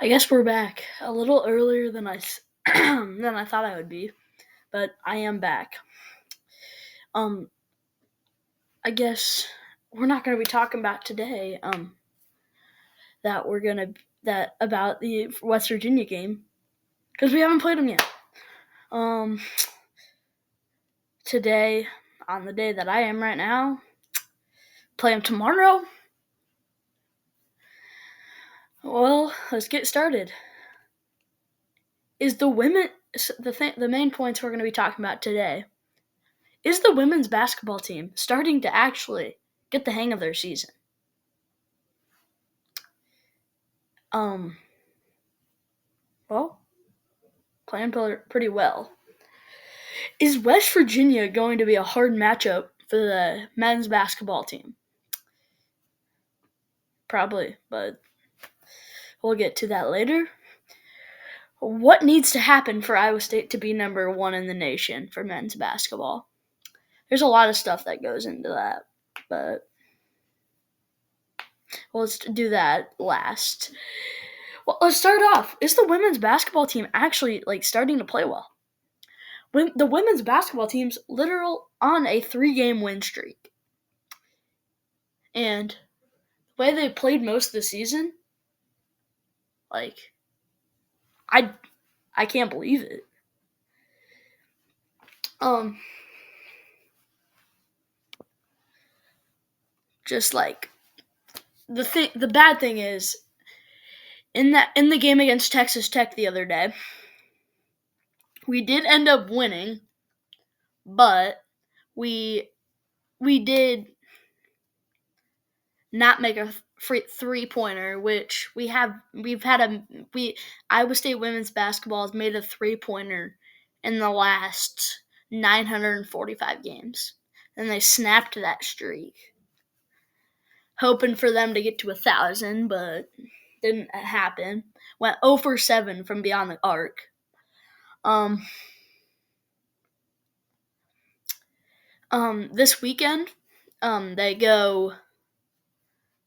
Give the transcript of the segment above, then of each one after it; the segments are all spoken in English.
I guess we're back a little earlier than than I thought I would be, but I am back. Um, I guess we're not going to be talking about today. That we're gonna that about the West Virginia game because we haven't played them yet. Um, Today, on the day that I am right now, play them tomorrow. Well, let's get started. Is the women the main points we're going to be talking about today? Is the women's basketball team starting to actually get the hang of their season? Um, well, playing pretty well. Is West Virginia going to be a hard matchup for the men's basketball team? Probably, but we'll get to that later. What needs to happen for Iowa State to be number one in the nation for men's basketball? There's a lot of stuff that goes into that, but let's do that last. Well, let's start off. Is the women's basketball team actually starting to play well? The women's basketball team's literal on a 3-game win streak, and the way they played most of the season, like I I can't believe it. Um, just like the bad thing is in the game against Texas Tech the other day, we did end up winning, but we did not make a free 3-pointer, which Iowa State women's basketball has made a 3-pointer in the last 945 games, and they snapped that streak, hoping for them to get to 1,000, but didn't happen. Went 0 for 7 from beyond the arc. This weekend,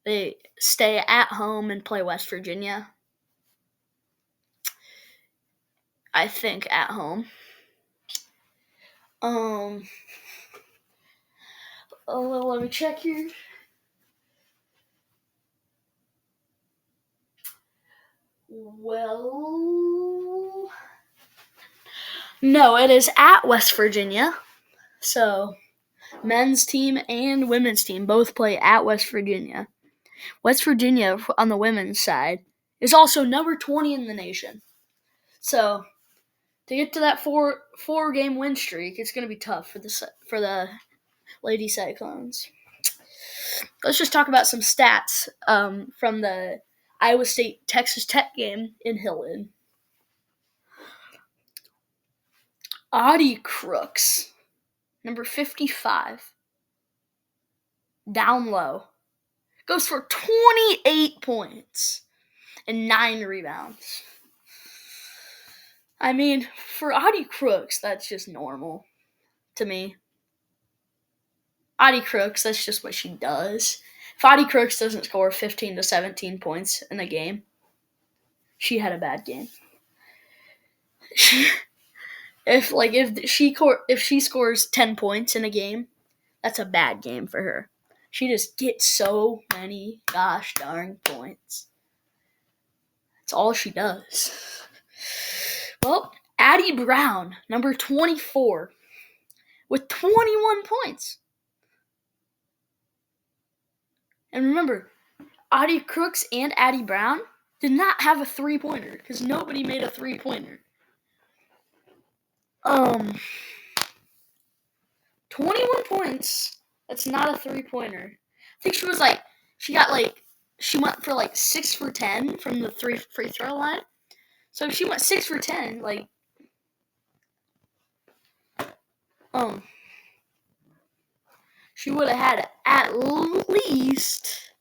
they stay at home and play West Virginia. I think at home. Let me check here. Well, no, it is at West Virginia. So, men's team and women's team both play at West Virginia. West Virginia, on the women's side, is also number 20 in the nation. So, to get to that four-game win streak, it's going to be tough for the Lady Cyclones. Let's just talk about some stats from the Iowa State Texas Tech game in Hilton. Audie Crooks, number 55, down low, goes for 28 points and 9 rebounds. I mean, for Audie Crooks, that's just normal to me. Audie Crooks, that's just what she does. If Audie Crooks doesn't score 15 to 17 points in a game, she had a bad game. If she scores 10 points in a game, that's a bad game for her. She just gets so many gosh darn points. That's all she does. Well, Addie Brown, number 24, with 21 points. And remember, Audie Crooks and Addie Brown did not have a 3-pointer because nobody made a 3-pointer. 21 points. That's not a 3-pointer. I think she went for 6 for 10 from the 3 free throw line. So if she went 6 for 10, she would have had at least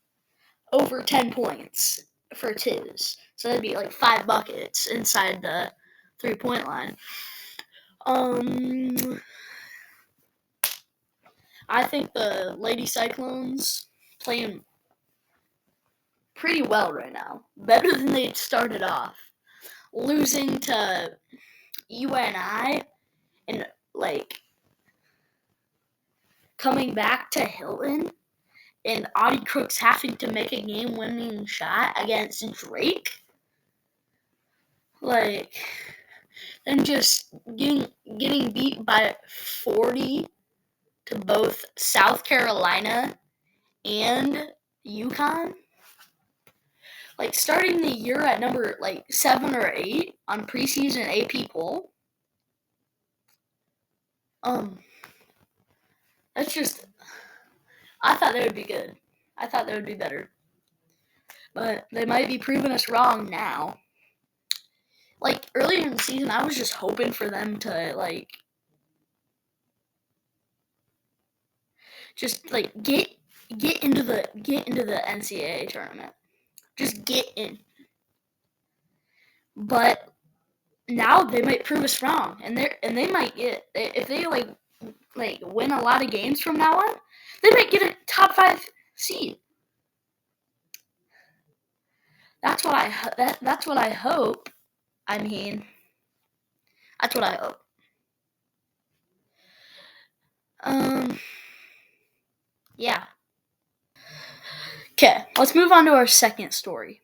over 10 points for twos. So that'd be 5 buckets inside the 3-point line. I think the Lady Cyclones playing pretty well right now. Better than they started off. Losing to UNI and coming back to Hilton and Audie Crooks having to make a game-winning shot against Drake. And just getting beat by 40 to both South Carolina and UConn. Starting the year at number 7 or 8 on preseason AP poll. That's just, I thought they would be good. I thought they would be better. But they might be proving us wrong now. Earlier in the season, I was just hoping for them to get into the NCAA tournament. Just get in. But now they might prove us wrong, and they might get, if they win a lot of games from now on, they might get a top 5 seed. That's what I hope. That's what I hope. Yeah. Okay, let's move on to our second story.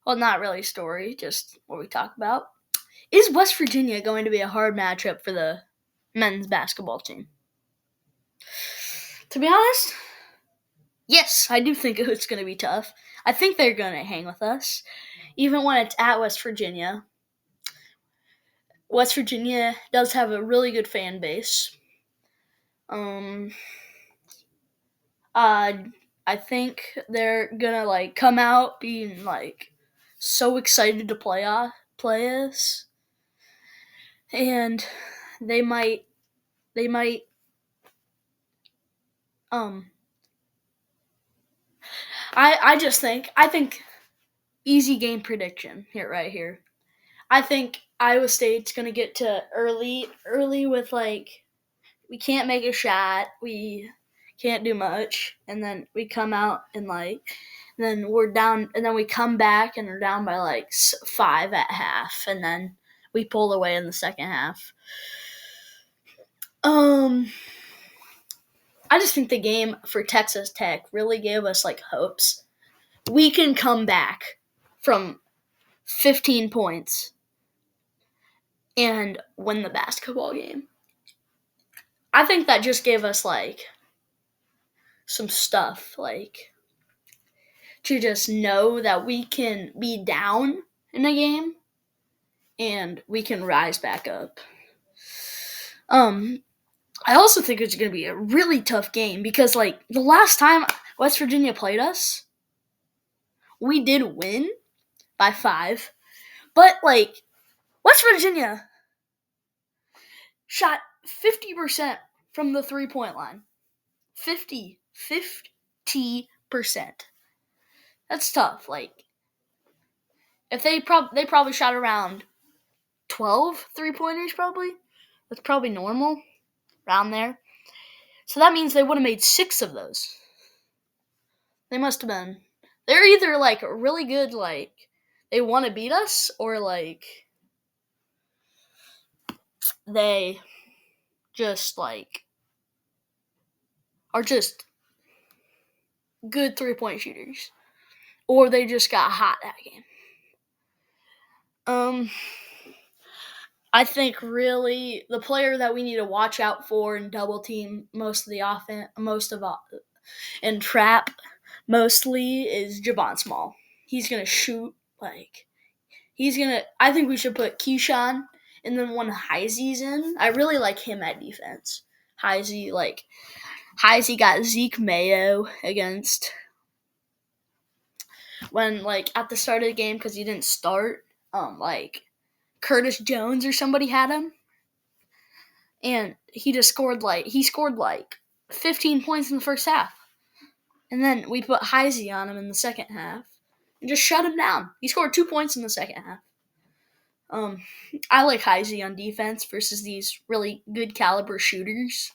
Well, not really story, just what we talk about. Is West Virginia going to be a hard matchup for the men's basketball team? To be honest, yes, I do think it's going to be tough. I think they're going to hang with us, even when it's at West Virginia. West Virginia does have a really good fan base. I think they're gonna come out being so excited to play us, and they might. I think easy game prediction right here. I think Iowa State's gonna get to early with we can't make a shot, we can't do much, and then we come out and then we're down, and then we come back and we're down by 5 at half, and then we pull away in the second half. I just think the game for Texas Tech really gave us hopes. We can come back from 15 points and win the basketball game. I think that just gave us some stuff to just know that we can be down in a game and we can rise back up. I also think it's going to be a really tough game because the last time West Virginia played us, we did win by 5, but West Virginia shot 50% from the 3-point line. 50%. That's tough. If they probably shot around 12 3-pointers probably. That's probably normal, around there. So that means they would have made 6 of those. They must have been. They're either really good, they want to beat us, or they just are just good 3-point shooters, or they just got hot that game. I think really the player that we need to watch out for and double team most of the offense, and trap mostly is Javon Small. He's gonna shoot I think we should put Keyshawn and then when Heisey's in. I really like him at defense. Heisey got Zeke Mayo against when at the start of the game because he didn't start. Curtis Jones or somebody had him, and he just scored 15 points in the first half, and then we put Heisey on him in the second half and just shut him down. He scored 2 points in the second half. I like Heisey on defense versus these really good caliber shooters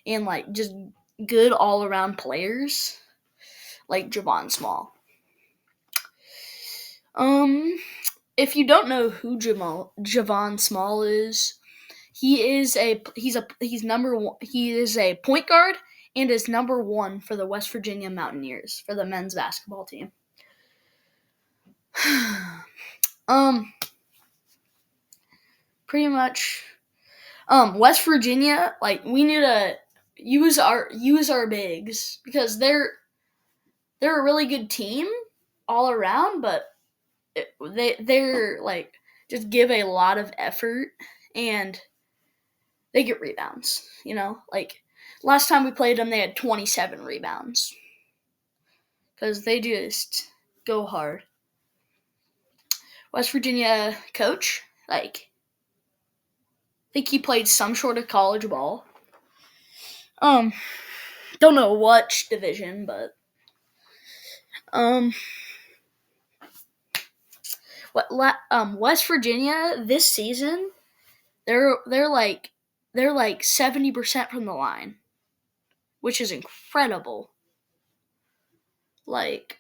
and just good all around players like Javon Small. Um, if you don't know who Javon Small is, he's number one. He is a point guard and is number one for the West Virginia Mountaineers for the men's basketball team. um, pretty much. West Virginia, like we need to use our bigs because they're a really good team all around, but they're like just give a lot of effort and they get rebounds. Like last time we played them, they had 27 rebounds because they just go hard. West Virginia coach, like, I think he played some sort of college ball. Don't know which division, but um, West Virginia this season, they're like 70% from the line, which is incredible. Like,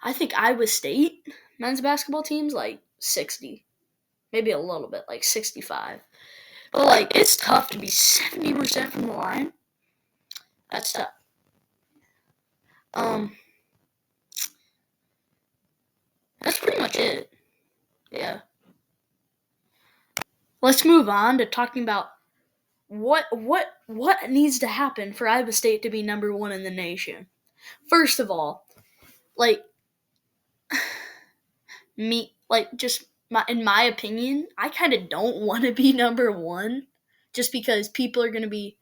I think Iowa State men's basketball team's like 60, maybe a little bit, like 65. But like, it's tough to be 70% from the line. That's tough. Um, that's pretty much it. Yeah. Let's move on to talking about what needs to happen for Iowa State to be number one in the nation. First of all, like just in my opinion, I kind of don't want to be number one, just because people are gonna be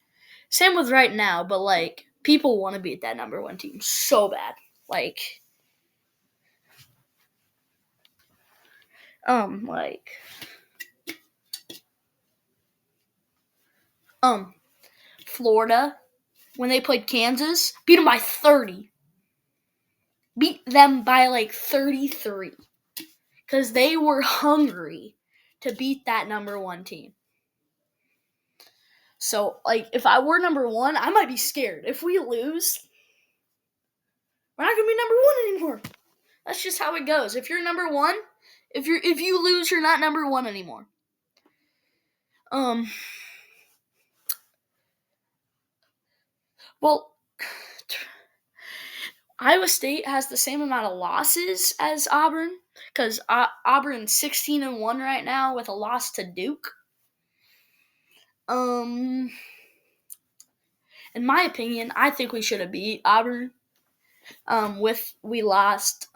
same with right now, but like people want to be at that number one team so bad. Like, like, Florida when they played Kansas, beat them by 30. Beat them by like 33. Because they were hungry to beat that number one team. So, like, if I were number one, I might be scared. If we lose, we're not gonna be number one anymore. That's just how it goes. If you're number one, if you lose, you're not number one anymore. Well, Iowa State has the same amount of losses as Auburn, because Auburn's 16-1 right now with a loss to Duke. In my opinion, I think we should have beat Auburn. We lost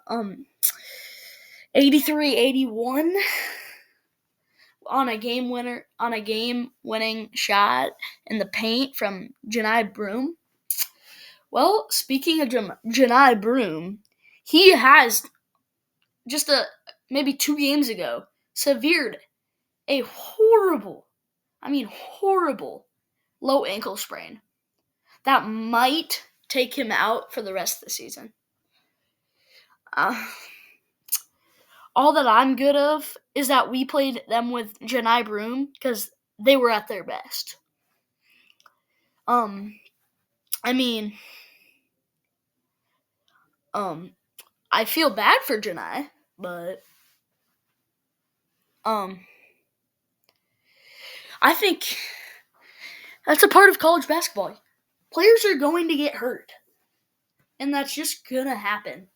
83-81 on a game-winning shot in the paint from Janai Broom. Well, speaking of Janai Broom, he has just maybe 2 games ago severed a horrible low ankle sprain that might take him out for the rest of the season. All that I'm good of is that we played them with Janai Broom because they were at their best. I feel bad for Janai, but I think that's a part of college basketball. Players are going to get hurt, and that's just gonna happen.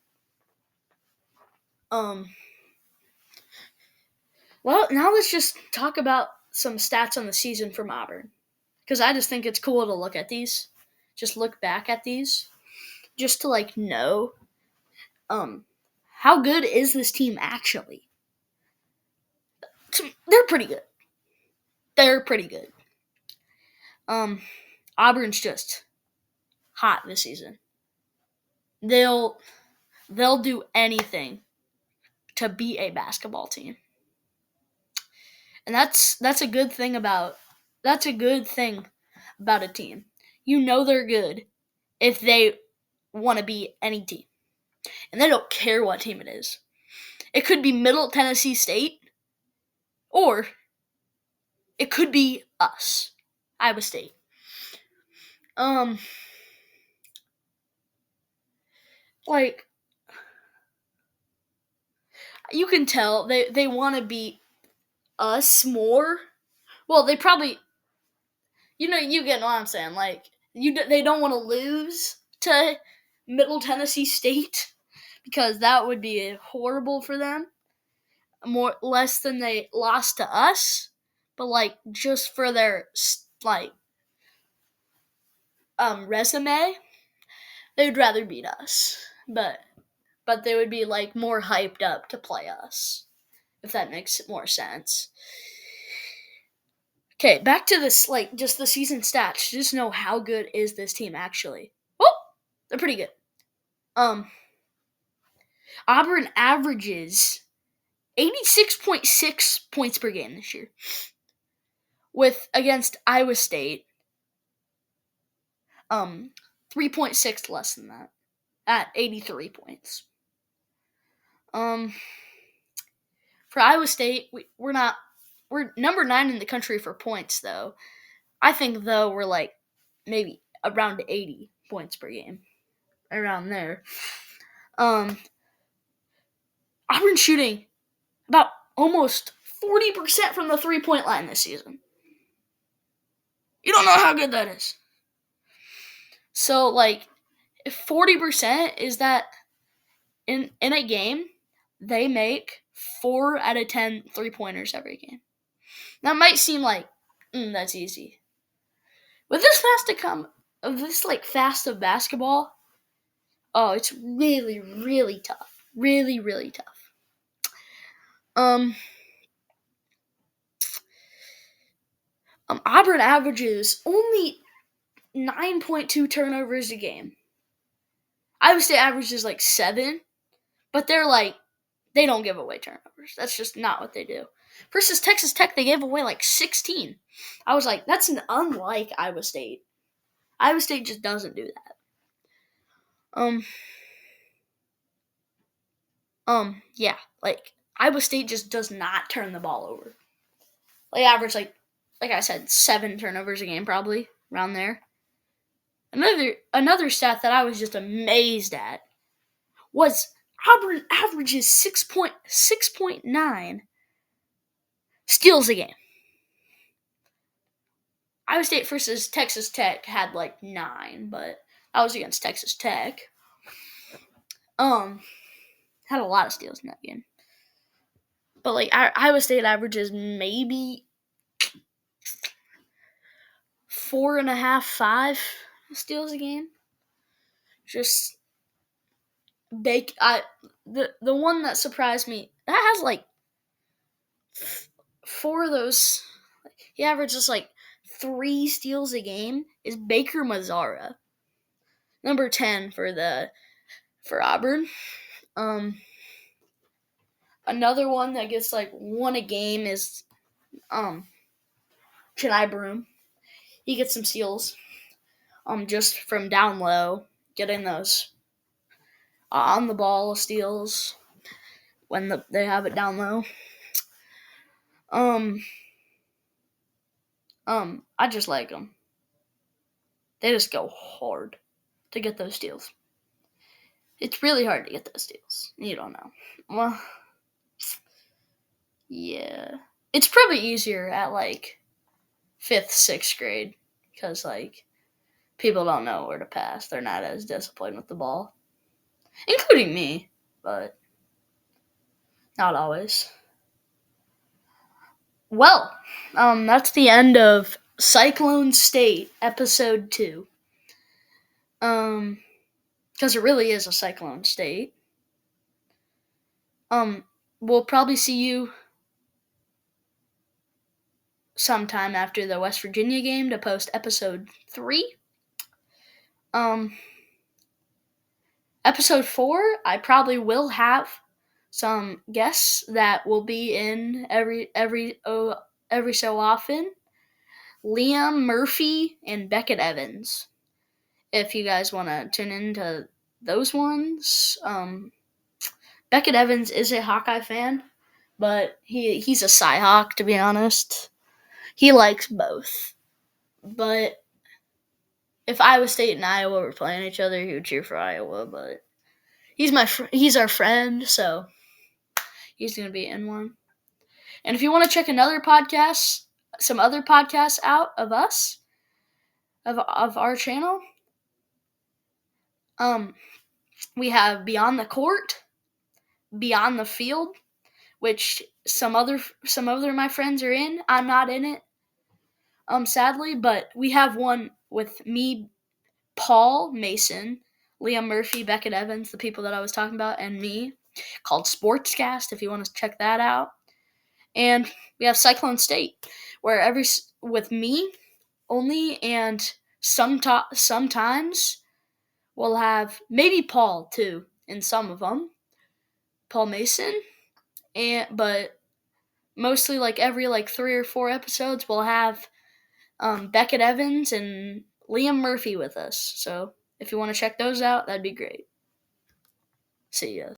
Well, now let's just talk about some stats on the season from Auburn, because I just think it's cool to look at these. Just look back at these, just to like know, how good is this team actually? They're pretty good. Auburn's just hot this season. They'll do anything to beat a basketball team. And that's a good thing about a team. You know they're good if they want to beat any team. And they don't care what team it is. It could be Middle Tennessee State, or it could be us, Iowa State. Like, you can tell they want to beat us more. Well, they probably, you get what I'm saying. Like they don't want to lose to Middle Tennessee State because that would be horrible for them. More less than they lost to us, but like just for their like resume, they'd rather beat us. But they would be like more hyped up to play us, if that makes more sense. Okay, back to this, like, just the season stats. Just know how good is this team actually. Oh, they're pretty good. Auburn averages 86.6 points per game this year. With against Iowa State, 3.6 less than that at 83 points. For Iowa State, we're number 9 in the country for points though. I think though we're like maybe around 80 points per game, around there. Auburn shooting about almost 40% from the 3-point line this season. You don't know how good that is. So like, if 40% is that in a game, they make 4 out of 10 3-pointers every game. That might seem like that's easy. With this fast of basketball, oh, it's really, really tough. Really, really tough. Auburn averages only 9.2 turnovers a game. Iowa State averages like 7, but they don't give away turnovers. That's just not what they do. Versus Texas Tech, they gave away like 16. I was like, that's unlike Iowa State. Iowa State just doesn't do that. Yeah, like Iowa State just does not turn the ball over. They average like I said, 7 turnovers a game, probably around there. Another stat that I was just amazed at was Auburn averages 6.9 steals a game. Iowa State versus Texas Tech had like 9, but I was against Texas Tech. Had a lot of steals in that game. But like Iowa State averages maybe 4.5, 5 steals a game. Just the one that surprised me, that has like 4 of those. He averages like 3 steals a game. Is Baker Mazzara, number 10 for Auburn. Another one that gets like 1 a game is Chennai Broom. He gets some steals. Just from down low, getting those on the ball steals when they have it down low. I just like them. They just go hard to get those steals. It's really hard to get those steals. You don't know. Well, yeah. It's probably easier at like 5th, 6th grade because like people don't know where to pass. They're not as disciplined with the ball, including me, but not always. Well, that's the end of Cyclone State episode 2. Because it really is a Cyclone State. We'll probably see you sometime after the West Virginia game to post episode 3. Episode 4, I probably will have some guests that will be in every so often. Liam Murphy and Beckett Evans. If you guys want to tune into those ones. Beckett Evans is a Hawkeye fan, but he's a Cyhawk, to be honest. He likes both. But if Iowa State and Iowa were playing each other, he would cheer for Iowa. But he's our friend, so He's going to be in one. And if you want to check another podcast, some other podcasts out of us, of our channel, we have Beyond the Court, Beyond the Field, which some other of my friends are in. I'm not in it, sadly, but we have one with me, Paul Mason, Liam Murphy, Beckett Evans, the people that I was talking about, and me, called Sportscast, if you want to check that out. And we have Cyclone State, where with me only, and sometimes we'll have maybe Paul too in some of them, Paul Mason, but mostly like every 3 or 4 episodes we'll have Beckett Evans and Liam Murphy with us. So if you want to check those out, that'd be great. See ya.